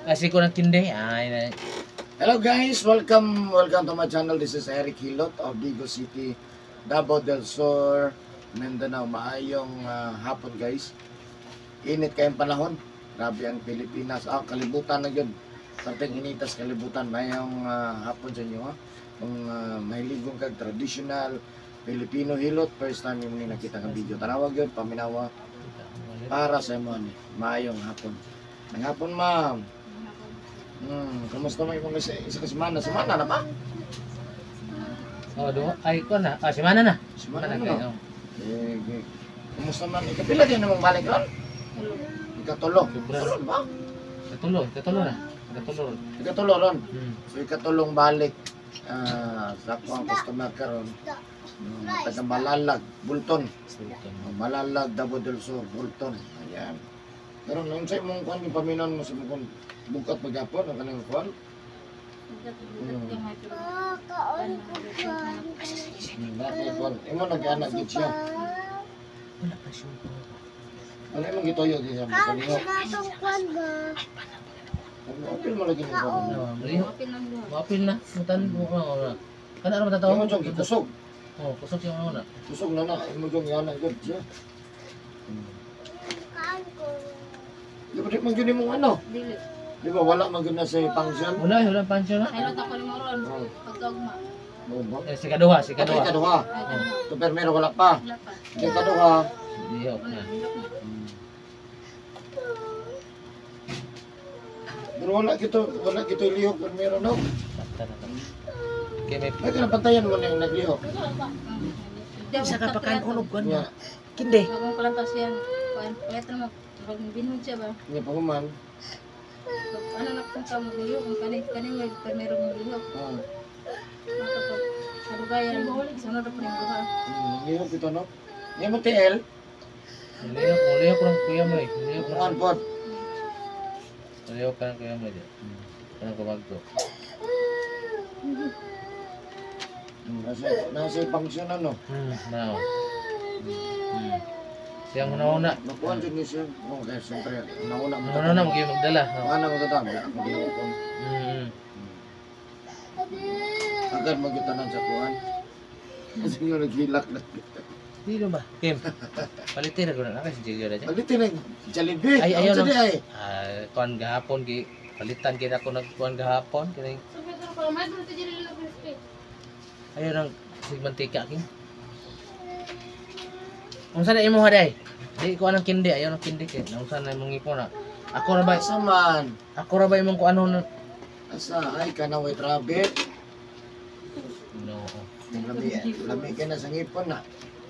Kasi ko ng kinde. Ay, Hello guys, welcome to my channel. This is Eric Hilot of Vigo City, Davao del Sur, Mindanao. Maayong hapon guys. Init kayong panahon. Grabe ang Pilipinas. Kalibutan na yun. Parteng initas kalibutan. Mayong hapon sa inyo. Kung mahiligong kag traditional Filipino hilot, first time yung nakita ng video. Tanawag yun, paminawa para sa mo ni. Maayong hapon. May hapon ma'am. Kumusta mo yung isa semana? Semana na ba? oh, do ay ko na. Semana na. Semana na. Kayo. Kumusta man? Ikapila din namang balik ron? Ikatulo. Tulo ba? Katulo na. Ikatulo ron. So ikatulong balik sa akong customer karon. Taga Malalag, Bulton. Malalag, Davao del Sur, Bulton. Ayan. Pero nung sa imong kuan yung paminon mo sa mong bukat pagyapon ang kanang kuan. Bakit kuan? Imo nag-anak gid siya. Wala pa siya. Ano imong gitoyo di sa kanino? Apil mo lagi ni kuan. Mapil na. Mutan mo na. Kana ra matataw Imo jong kusog. Oh, kusog siya mo na. Kusog na na. Imo jong yana gid siya. Di ba man gyud imong ano? Dili. Di ba wala man gyud na sa function? Wala pansyon na. Hello ta ko ni moron. Pagtugma. Mo ba? Si kaduha. Kaduha. To permero wala pa. Wala pa. Di kaduha. Diyo na. Pero wala kito lihok permero no. Okay, may May kanapantayan mo na yung naglihok. isa ka pa kain ulog kan. Nya, Kinde. Bagong kalantas yan. Kaya mo. Pag binhod siya ba? nya pahuman. Ano na kung sa mga liyo. Kung kanin may permero mong liyo. Makapag kadugayan. Sunod na po yung buha. Lihok ito no. Nya mo TL. Uliyok lang kuya mo eh. Uliyok lang. Kuan pod. Uliyok ka lang kuya mo eh. Kanang kumagto. Nasa function ano. Now. Siyang una-una. Nakuha din ni siya. Okay, siyempre. Nauna mo. Una-una mo kayo magdala. Ano mo tatang? Ako lihok ko. Agad magitanan sa kuan. Kasi yung naghilak na. Dito ba? Kim. Palitin na ko na. Kasi siguro na dyan. Palitin na. Jollibee. Ay, ayaw Ano na. ay? Kuan gahapon. Palitan kita ko nagkuan gahapon. Ayaw nang sigmantika Kim. Kung saan na imo haday? Di ko anang kindi. Ayaw ng kindi Kim. Kung saan na imong ipon na. Ako na ba? Asa man? Ako na ba imong kung ano na? Asa? Ay, kanaway rabbit. No. Lami ka na sa ngipon na.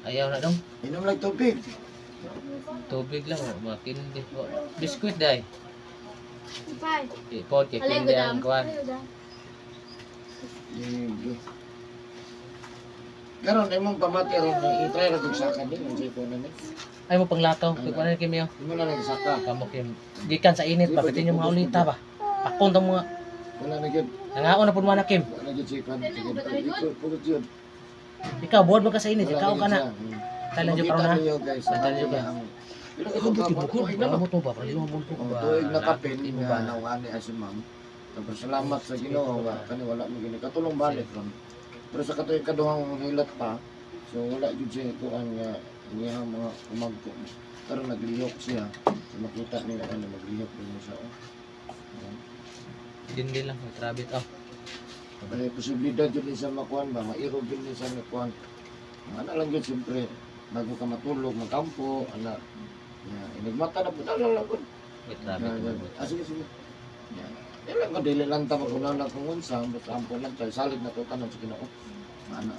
Ayaw na dong. Inom lang tubig. Tubig lang. Makindi. Biskuit day. Bye. Ipod kay kindi ang kuan. Karon imong pamati ron i-try ra kung saka din ang siponan ni. Ay mo panglakaw. Kung ano Kim yo. Imo na nagsaka. Kamo Kim. Gikan sa init ba? Pwede nyo mga ulita ba? Pakon tong mga. Wala na gyud. Nangaon na po mga Kim. Wala gyud sipan. Pugod yun. Ikaw, buwan mo ka sa init. Ikaw ka na. Talan nyo karon ha. Guys. Talan nyo ka. Pero Ikaw ito buti ka bukod. Ikaw mo to ba? Pwede mo bulto ko ba? tuig na kapin Imo nga ba? nawani ay si ma'am. Tapos salamat sa Ginoo nga kani wala mo gini katulong balik ron. Pero sa katuig kaduhang hilot pa. So wala gyud siya kuan nga niya mga umagko. Pero naglihok siya. So makita niya ano naglihok din siya. Dindi lang. May trabit. Oh. May posibilidad yun sa makuan ba, mairog yun sa makuan. Ano lang yun, siyempre, bago ka matulog, magkampo, ana. Inigmata na po, lang ko. May trabit. Sige. Yan lang ko, dili lang ta magunan lang kung unsa, magkampo lang tayo, salig na to, tanong sa Ginoo. Ano,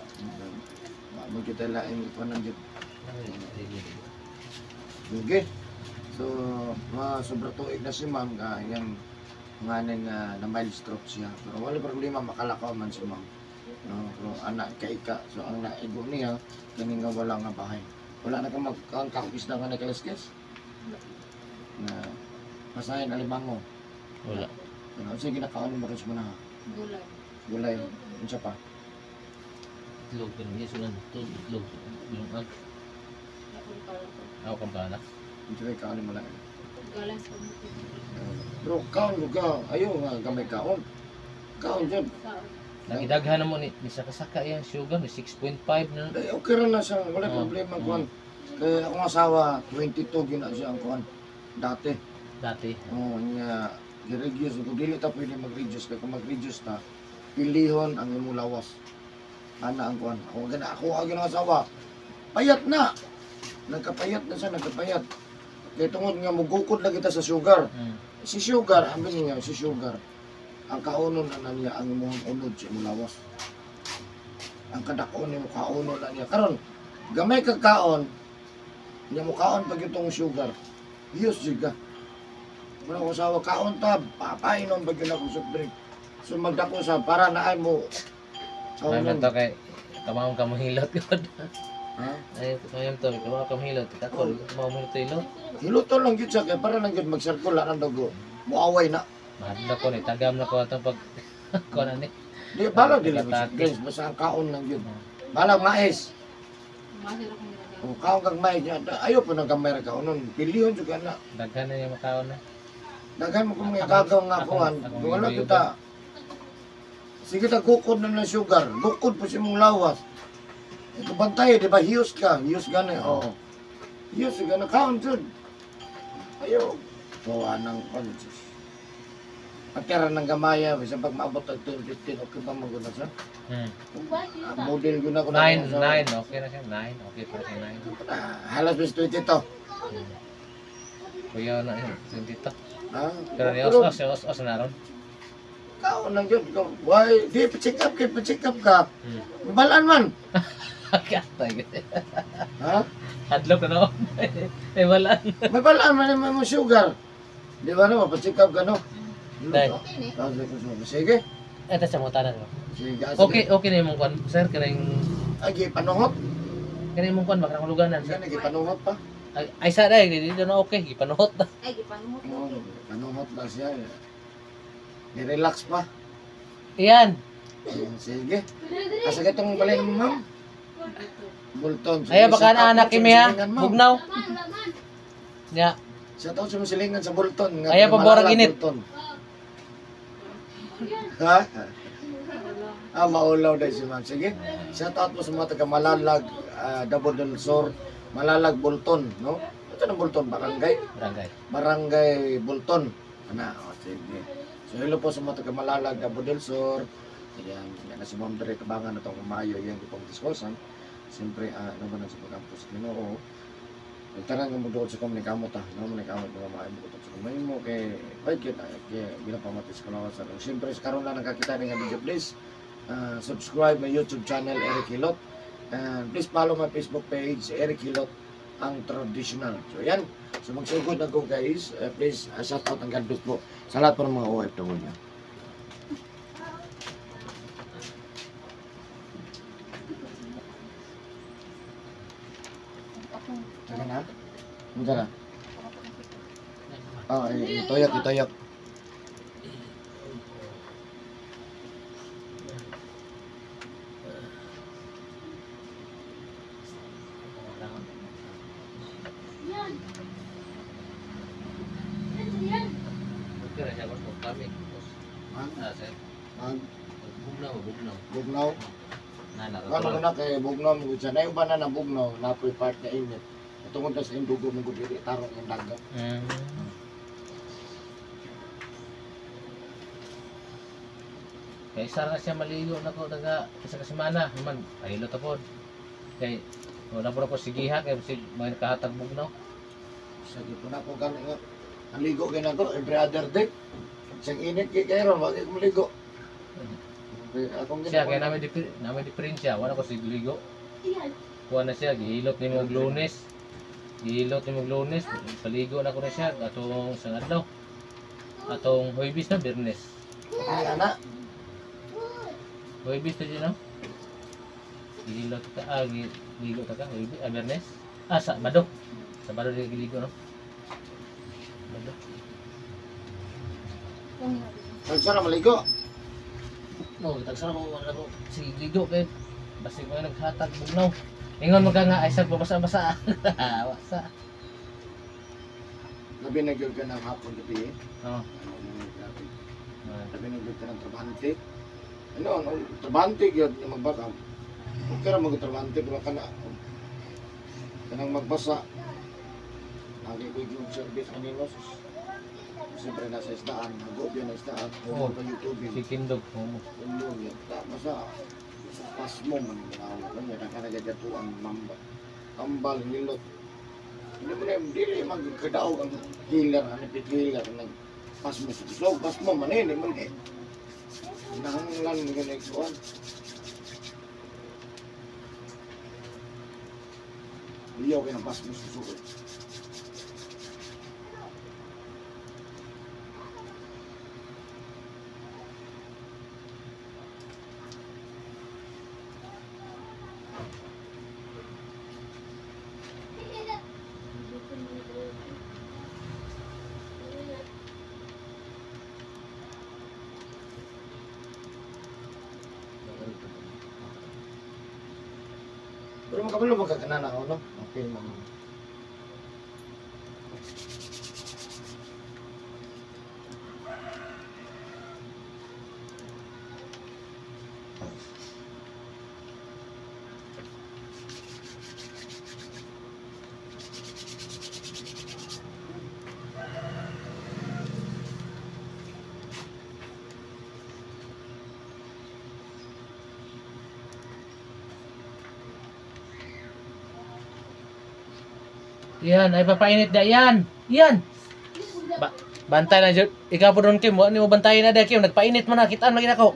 magkita laing ikuanan dyan. Okay. So, sobra tuig na si ma'am, yung nganin na mild stroke siya. Pero wala problema, makalakaw man si ma'am. No, pero anak ka. So ang naigo niya, ganing nga wala nga bahay. Wala na ka magkakakis na nga na kaliskis. Na masahin alimango. Wala. Ano sige nakaano mo kasi muna. Gulay. Gulay, unsa pa? Itlog. Itlog. Itlog. Yung ag. Ako kang bala. Unsa kay kaano mo lang. galang sa mutin. Pero kaon mo ka, ayaw nga gamay kaon. Kaon dyan. Kaon. Nagidaghan na mo ni sa kasaka yung sugar ni 6.5 na. Eh, okay rin na siya, wala problema kuan. Kaya akong asawa, 22 gina siya ang kuan. Dati. Dati. Oo, nga, i-reduce. Kung dili ta pwede mag-reduce. Kaya kung mag-reduce ta, pilihon ang imong lawas. Ana ang kuan. Ako ang asawa. Payat na. Nagkapayat na siya, nagkapayat. Kaya tungod nga, mugukod lang kita sa sugar. Si sugar, ambil niya, si sugar. Ang kaunon na niya ang imong unod sa imong lawas. Ang kadakon ni mo kaunon na niya. Karon, gamay ka kaon, niya mo kaon pag itong sugar. Hiyos juga. Wala ko asawa kaon ta, papainom pag yun ako soft drink. So magdako sa para naay mo. May man to kay kamahong kamuhilot ko. Ha? Ay, kamahong to, kamahong kamuhilot. Kako, kamahong to ilot. Hiluto lang yun siya kaya para lang yun mag-circula ng dugo. Muaway na. Mahadla ko ni tagam na ko atong pag ko na ni. Di balag dili guys, basta ang kaon lang yun. Balag mais. Masira kong ginagawa. O kaon kag mais niya, ayaw po nang gamay ra kaonon. Pilihon juga na. Daghan na yung makaon na. Daghan mo kung mga gagaw nga kuhan. Kung wala kita. Sige ta gukod na ng sugar. Gukod po si mong lawas. Ito bantay, di ba? Hiyos ka. Hiyos gani. Oo. Hiyos ka na kaon dyan. Ayaw. Gawa ng pansis. Pagkara ng gamaya, bisa pag maabot ang 215, okay ba maguna siya? Model ko na ko 9, okay na siya. 9, okay pa siya 9. Halos bis 20 to. Kuya na yun, sintito. Ha? Pero ni os na ron. Kaon lang yun. Why? Di, pa-check up ka. Balaan man. Katay. Ha? Hadlo ko na. May walaan. May balaan man naman mo sugar. Di ba no? Pa-check up ka no? Dahil. Sige. Ito sa mga tanan ko. Sige. Okay na yung mong kwan. Sir, kanang Ay, panuhot. mong kwan, baka nakuluganan. Sige, panuhot pa. Ay, sa day, dito na okay. Gipanuhot na. Ay, gipanuhot Oo, mo. panuhot na siya. Ni-relax pa. Iyan. Sige. Asa ka itong balay mo, ma'am? Bulton. Ay, baka na anak kimi ha. Bugnaw. Ya. Sa taon sa musilingan sa Bulton. Ay, paborang init. Bulton. Ha? Maulaw dahil si ma'am. Sige. Shout out mo sa mga taga Malalag, Davao del Sur, Malalag, Bulton, no? Ito ng Bulton, Barangay. Barangay Bulton. Sige. So, hello po sa mga taga Malalag, Davao del Sur. Yan na si Ma'am Dere Kabangan na itong umayo yung ipong diskursan. Siyempre, ano ba na sa pagkampus Ginoo. Nagtarang nga mo doon sa komunikamot ha. No, komunikamot mo maayo mo sa kumay mo. Kaya, bait kita. Kaya, ginapamatis ko lang sa siyempre, karoon lang nakakita ng video, please. Subscribe my YouTube channel, Eric Hilot. And please follow my Facebook page, Eric Hilot, ang traditional. So, yan. So, magsugod na ko guys. Please, shout out ang God bless po sa lahat po ng mga OFW. Saka na? Ano na? Itoyak. Bugnaw. Ano ko na kay bugnaw mo siya. Na iba na bugnaw na part na init. Tungod sa indugo mo dili tarong yung dagat. Kaya isa na siya maligo na ko taga isa ka semana man pahilo ta pod. Kay wala po ko sigiha kay may kahatag bugnaw. Sige po na ko gani nga. Ang ligo kay nako every other day. Siyang init kay karon wag ko maligo. Siya kaya namin diferensya wala ko sigligo. Kuha na siya gihilot ni mong Lunes. Gihilot ni mong Lunes, paligo na ko na siya atong isang adlaw. Atong Huwebes na Biyernes. Ay ana. Huwebes to no? Gihilot ka giligo ta ka Huwebes Biyernes. Sabado. Sabado di giligo no. Sabado. Tagsara maligo. No, tagsara mo wala ko sigligo kay basta ko naghatag bugnaw. Ingon mo ka nga ay sa basa-basa. Wasa. Labi na gyud ka ng hapon gabi eh. Oh. Labi na gyud ka ng trabahante. Ano, trabahante gyud magbasa. Okay ra mag-trabahante pero kanang magbasa. Lagi ko yung service kanino. Siyempre nasa isdaan, nag-go yun na isdaan. Oo. Pa YouTube yun. Si Kindog. Oh. Tundog yun. Basta, pas mo man. Ano, nakanagagatuan, mamba. Tambal, hilot. Hindi mo na yung dili magkadaog ang healer, ang pit healer, nag-pas mo. So, pas mo man hindi mo na. Nanganglan mo yung next one. Iyaw ka ng pas mo susunod. Pero makabalo magkakanana ako, no? Okay, man. Yan, ay papainit na yan. Yan. Bantay na dyan. Ikaw po doon, Kim. Ano mo bantayin na dyan, Kim? Nagpainit mo na. Kitaan lagi na ko.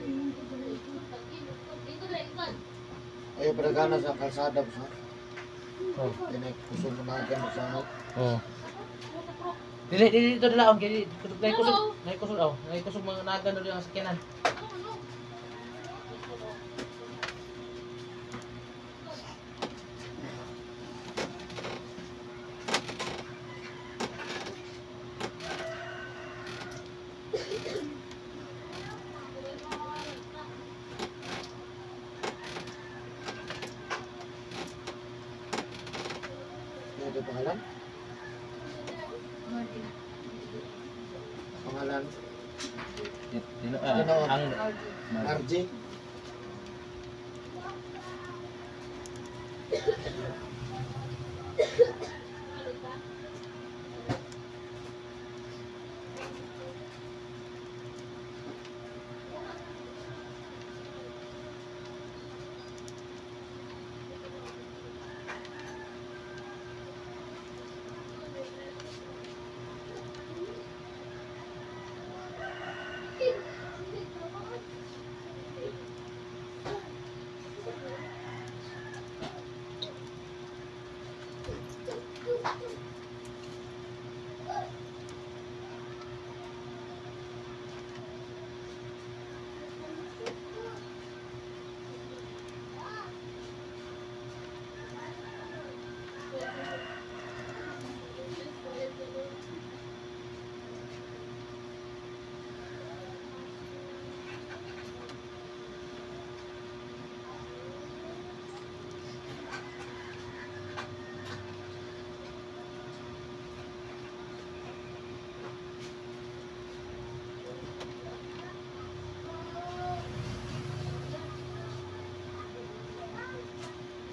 Ayaw paragana sa kalsada po sa. Oh. Yan ay kusog mo na agad sa ano. Oh. Dili dito nila ang kini. Nay kusog aw. Nay kusog mga nagan doon ang sakyanan. Ano ito pangalan? Pangalan? Ang RJ?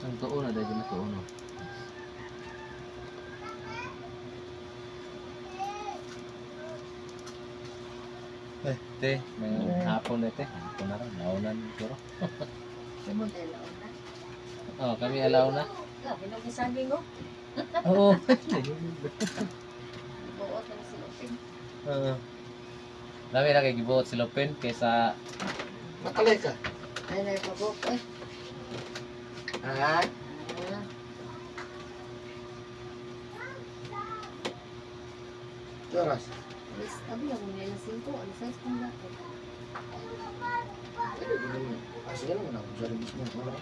Ang tuon na dahil na tuon. Te, may hapon na te. Hapon na rin. Naunan siguro. Oh, kami alaw na. Pinagisabi ko. Oo. Buot na silupin. Oo. Dami na kay gibuot si Lopin kaysa Makalay ka? Ay, nagpabok eh. Ha? Oras? Alis, sabi lang mo nila 5. Alis, 6 kung bakit. Pwede ko naman. Sige naman ako sa rin mismo. Wala.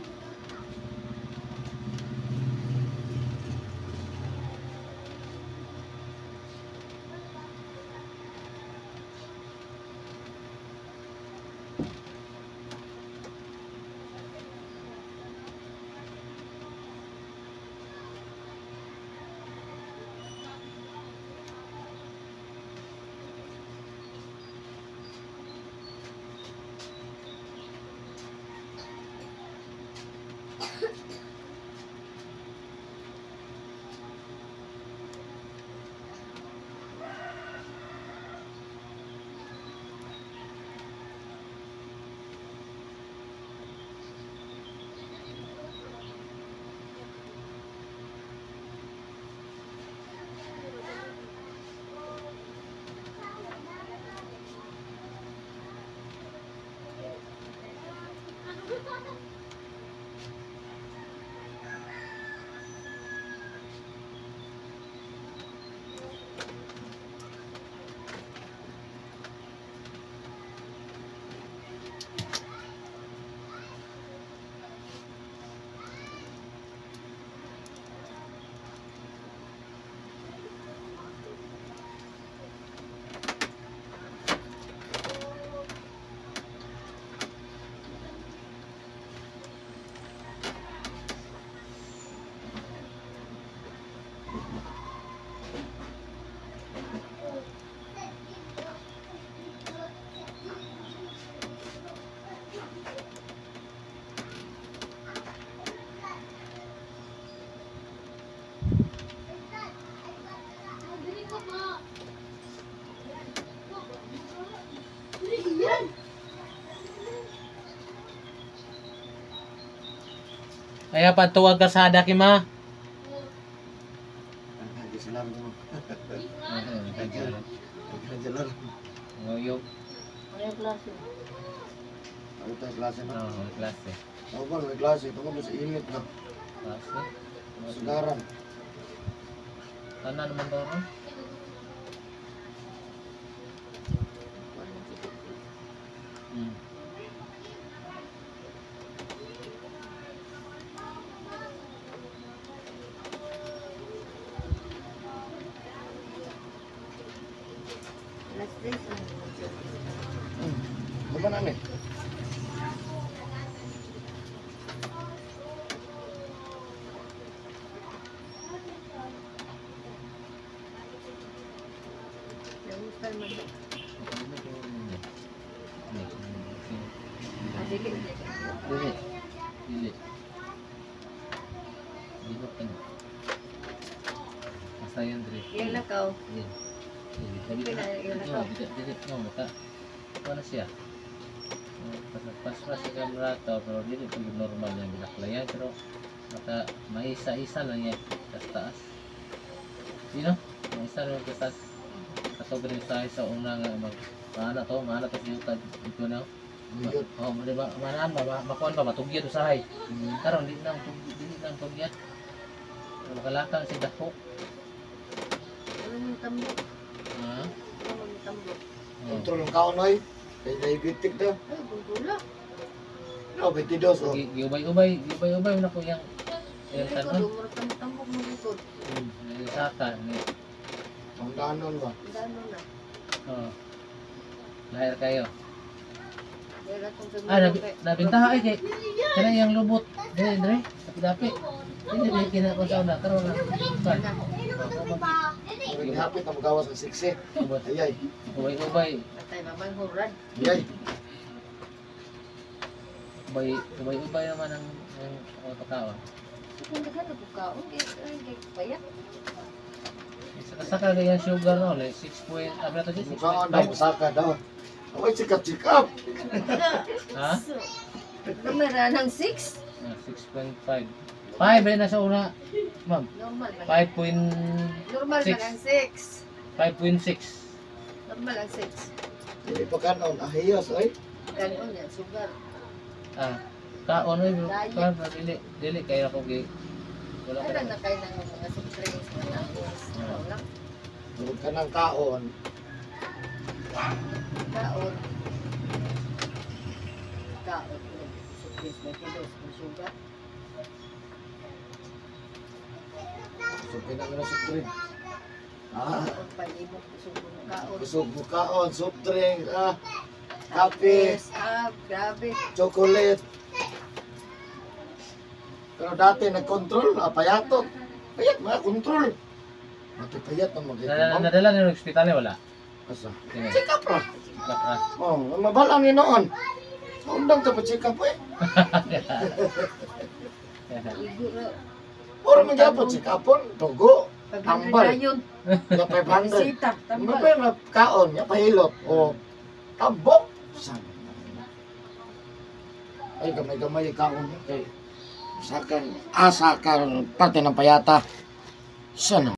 Kaya patuwag ka sa daki ma. Hindi sila mo. Kaya. Kajalan. Ngoyog. Ano klase? Ano tayo klase na? Oo, klase. Ako ba, may klase. Ito mo sa init na. Klase. Sudaran. Tanan naman daw ron. Hmm. Last days. Ano ba namin? Nagustuhan mo siya. Dili. Dili. Dili. Dili ka na. Basta yan, Dre. Yung lakaw. Dili. Dili. Dili. Dili. No, mata. Ano siya? Pas-pas sa camera to, pero dili pa yung normal yung binaklayan. Pero maka maisa-isa lang yan. Taas-taas. Sino? Maisa lang yung taas. Katog rin sa una nga mahana to siya ito na. Biyot. Oh, di ba? Manaan ba? Makuan ba? Matugyad usahay. Karon di lang tugyad. Makalakang si dako. Ano yung tambok? Ha? Ano yung tambok? Oh. Kontrol ng kaon ay. Kaya diabetic daw. Ay, gugula. No, 22 oh. Giubay na ko yang Yung kanon. lumurot ang tambok mo likod. Saka ni. Ang danon ba? Dano na. Oh. Lahir kayo. Dahil atong Nabintaha ay kay kana yang lubot. Dre. Dapi. Hindi kina ko sa una karon na. Pero hapit na magawas ng 6 Ayay. Ubay. Patay mamang hurad. Ayay. Ubay naman ang pagkaon. Kung naghanap ko kaon, kaya payat. Saka ganyan sugar no, like 6 point, ano to siya? Mukhaan daw, masaka daw. Away, check up. Ha? Numera ng 6. 6.5. 5 na sa una, ma'am. Normal man. 5.6. Normal man ang 6. 5.6. Normal ang 6. Hindi pa kanon, ahiyos, ay. Ganon yan, sugar. Kaon ay kan dili kaya ko gi. Wala Ano ka. na kayo ng mga soft drinks, mga apples. Ano lang? Huwag ka ng kaon. Kaon. Kaon. Soft drinks, may kilos, may sugar. So, pinangin na soft drink. Kaon, palibok, sugar ng kaon. Kusog mo kaon, soft drink, kape, Yes, grabe. chocolate. Pero dati nag-control, payatot. Payat, mga control. Mati payat na mag-ibang. Nadala ni ng ospital ni wala. Asa? Tingnan. Check up ra. Bakra. Oh, mabalang ni noon. Undang ta pa check up eh. Ligo ra. Ora man gyapon si kapon, tugo, 500 tambal. na yun. Ya 500. Sita, tambal. Mabay na kaon, ya pahilot o tambok. Sana. Ay gamay-gamay kaon niya kay sakan parte ng payata. Sana.